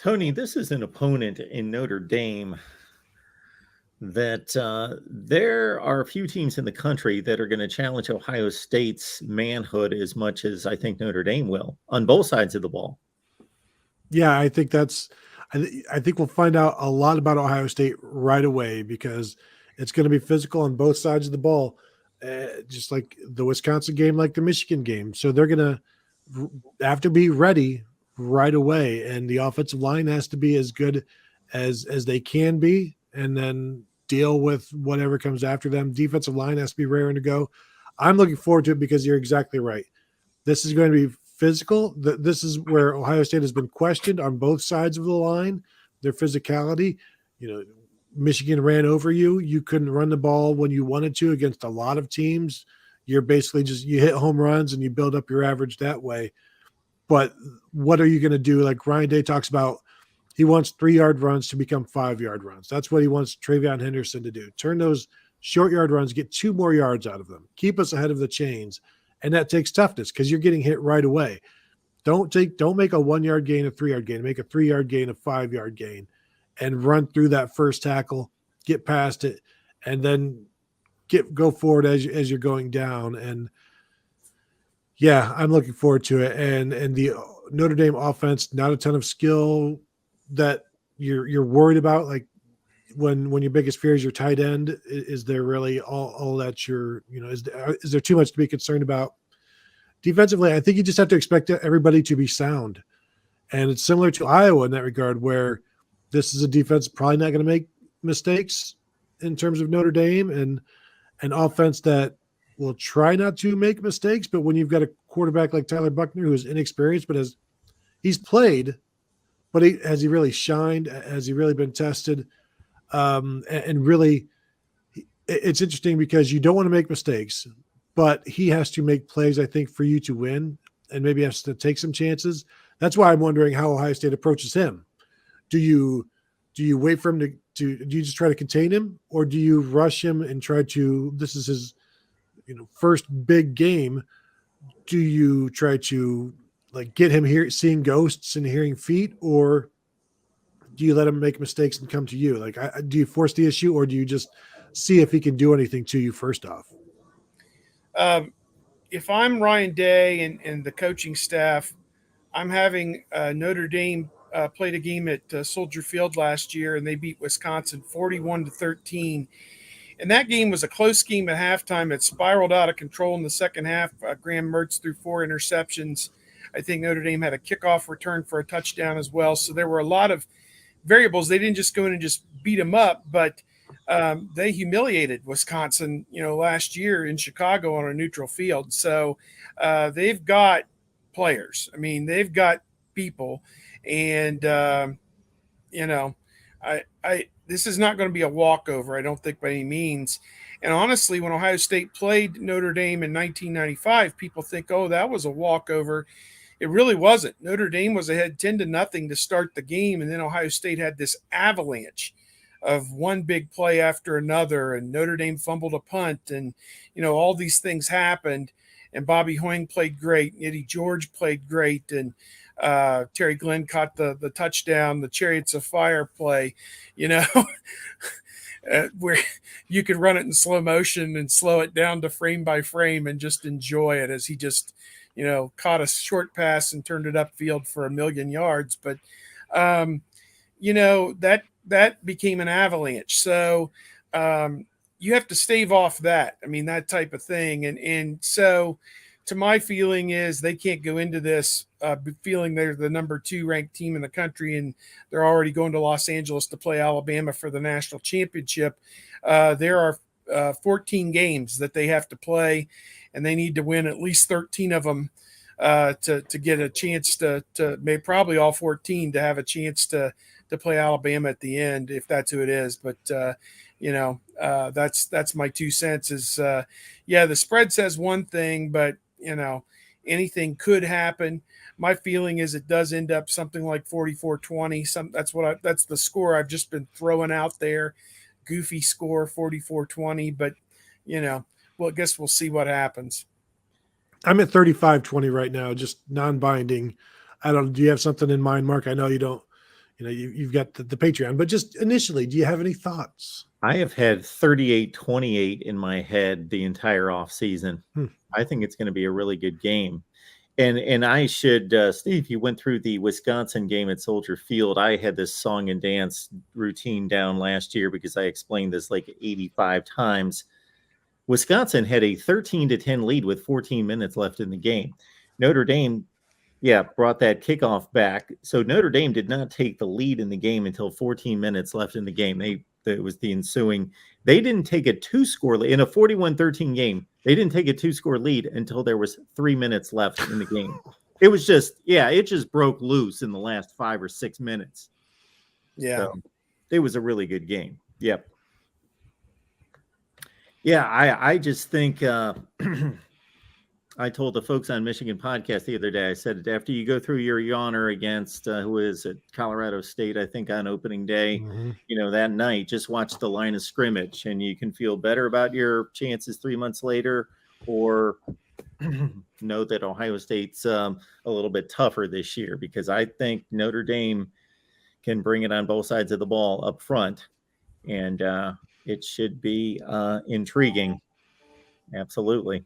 Tony, this is an opponent in Notre Dame that there are a few teams in the country that are going to challenge Ohio State's manhood as much as I think Notre Dame will on both sides of the ball. Yeah, I think I think we'll find out a lot about Ohio State right away because it's going to be physical on both sides of the ball, just like the Wisconsin game, like the Michigan game. So they're going to have to be ready right away, and the offensive line has to be as good as they can be, and then deal with whatever comes after them. Defensive line has to be raring to go. I'm looking forward to it because you're exactly right. This is going to be physical. This is where Ohio State has been questioned on both sides of the line, their physicality. You know, Michigan ran over you. You couldn't run the ball when you wanted to against a lot of teams. You're basically you hit home runs and you build up your average that way. But what are you going to do? Like Ryan Day talks about, he wants 3-yard runs to become 5-yard runs. That's what he wants Travion Henderson to do. Turn those short yard runs, get 2 more yards out of them. Keep us ahead of the chains. And that takes toughness because you're getting hit right away. Don't make a 1-yard gain, a 3-yard gain. Make a 3-yard gain, a 5-yard gain, and run through that first tackle, get past it, and then go forward as you're going down. And yeah, I'm looking forward to it. And the Notre Dame offense, not a ton of skill that you're worried about. Like when your biggest fear is your tight end, is there really all that is there too much to be concerned about? Defensively, I think you just have to expect everybody to be sound. And it's similar to Iowa in that regard, where this is a defense probably not going to make mistakes in terms of Notre Dame, and an offense that will try not to make mistakes. But when you've got a quarterback like Tyler Buchner, who is inexperienced, but he's played, but has he really shined? Has he really been tested? And really, it's interesting because you don't want to make mistakes, but he has to make plays, I think, for you to win, and maybe has to take some chances. That's why I'm wondering how Ohio State approaches him. Do you wait for him to do you just try to contain him, or do you rush him and try to, this is his first big game, do you try to like get him seeing ghosts and hearing feet, or do you let him make mistakes and come to you? Like, do you force the issue, or do you just see if he can do anything to you first off? If I'm Ryan Day and the coaching staff, I'm having Notre Dame played a game at Soldier Field last year, and they beat Wisconsin 41-13. And that game was a close game at halftime. It spiraled out of control in the second half. Graham Mertz threw 4 interceptions. I think Notre Dame had a kickoff return for a touchdown as well. So there were a lot of variables. They didn't just go in and just beat them up, but they humiliated Wisconsin, last year in Chicago on a neutral field. So they've got players. I mean, they've got people, and this is not going to be a walkover, I don't think, by any means. And honestly, when Ohio State played Notre Dame in 1995, people think, oh, that was a walkover. It really wasn't. Notre Dame was ahead 10-0 to start the game, and then Ohio State had this avalanche of one big play after another, and Notre Dame fumbled a punt, and all these things happened. And Bobby Hoying played great, and Eddie George played great, and Terry Glenn caught the touchdown, the Chariots of Fire play, where you could run it in slow motion and slow it down to frame by frame and just enjoy it as he just caught a short pass and turned it upfield for 1,000,000 yards. But that became an avalanche. So you have to stave off that. I mean, that type of thing. And so to my feeling is they can't go into this feeling they're the number 2 ranked team in the country, and they're already going to Los Angeles to play Alabama for the national championship. There are 14 games that they have to play, and they need to win at least 13 of them to get a chance to maybe probably all 14 to have a chance to play Alabama at the end, if that's who it is. But that's my 2 cents. Is the spread says one thing, but anything could happen. My feeling is it does end up something like 44-20. That's the score I've just been throwing out there. Goofy score, 44-20. But I guess we'll see what happens. I'm at 35-20 right now, just non-binding. I don't. Do you have something in mind, Mark? I know you don't. you've got the Patreon, but just initially, do you have any thoughts? I have had 38-28 in my head the entire off season. I think it's going to be a really good game. And I should, Steve, you went through the Wisconsin game at Soldier Field. I had this song and dance routine down last year because I explained this like 85 times. Wisconsin had a 13-10 lead with 14 minutes left in the game. Notre Dame, brought that kickoff back. So Notre Dame did not take the lead in the game until 14 minutes left in the game. It was the ensuing. They didn't take a 2-score lead in a 41-13 game. They didn't take a 2-score lead until there was 3 minutes left in the game. It was just, it just broke loose in the last 5 or 6 minutes. Yeah. So it was a really good game. Yep. Yeah, I just think I told the folks on Michigan podcast the other day, I said, after you go through your yawner against, who is it, Colorado State, I think on opening day, that night, just watch the line of scrimmage and you can feel better about your chances 3 months later, or know that Ohio State's a little bit tougher this year, because I think Notre Dame can bring it on both sides of the ball up front, and it should be intriguing. Absolutely.